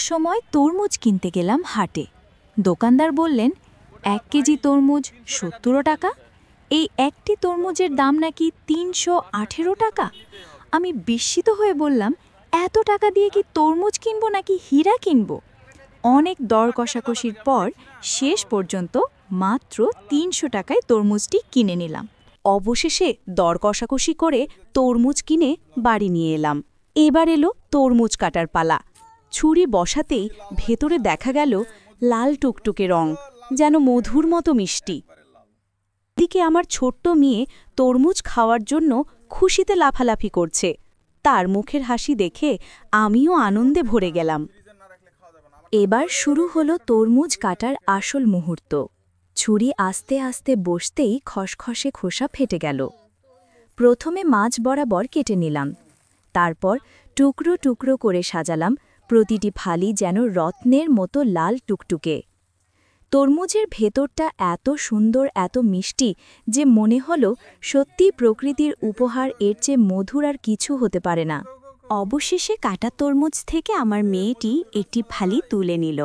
অসময় তরমুজ কিনতে গেলাম হাটে। দোকানদার বললেন 1 কেজি তরমুজ 70 টাকা। এই একটি তরমুজের দাম নাকি 318 টাকা। আমি বিস্মিত হয়ে বললাম, এত টাকা দিয়ে কি তরমুজ কিনবো নাকি হীরা কিনবো? অনেক দর কষাকষির পর শেষ পর্যন্ত মাত্র 300 টাকায় তরমুজটি কিনে নিলাম। অবশেষে দর কষাকষি করে তরমুজ কিনে বাড়ি নিয়ে এলাম। এবার এলো তরমুজ কাটার পালা। ছুরি বসাতেই ভেতরে দেখা গেল লাল টুকটুকে রং, যেন মধুর মতো মিষ্টি। দিকে আমার ছোট্ট মেয়ে তরমুজ খাওয়ার জন্য খুশিতে লাফালাফি করছে। তার মুখের হাসি দেখে আমিও আনন্দে ভরে গেলাম। এবার শুরু হলো তরমুজ কাটার আসল মুহূর্ত। ছুরি আস্তে আস্তে বসতেই খসখসে খোসা ফেটে গেল। প্রথমে মাঝ বরাবর কেটে নিলাম, তারপর টুকরো টুকরো করে সাজালাম, প্রতিটি ফালি যেন রত্নের মতো লাল টুকটুকে। তরমুজের ভেতরটা এত সুন্দর, এত মিষ্টি যে মনে হলো সত্যি প্রকৃতির উপহার, এর চেয়ে মধুর আর কিছু হতে পারে না। অবশেষে কাটা তরমুজ থেকে আমার মেয়েটি একটি ফালি তুলে নিল।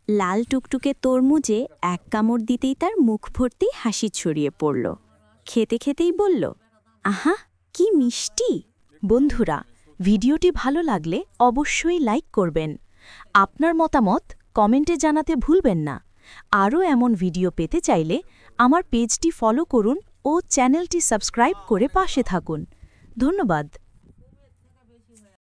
লাল টুকটুকে তরমুজে এক কামড় দিতেই তার মুখ ভর্তি হাসি ছড়িয়ে পড়ল। খেতে খেতেই বলল, আহা কি মিষ্টি! বন্ধুরা, ভিডিওটি ভালো লাগলে অবশ্যই লাইক করবেন। আপনার মতামত কমেন্টে জানাতে ভুলবেন না। আরও এমন ভিডিও পেতে চাইলে আমার পেজটি ফলো করুন ও চ্যানেলটি সাবস্ক্রাইব করে পাশে থাকুন। ধন্যবাদ।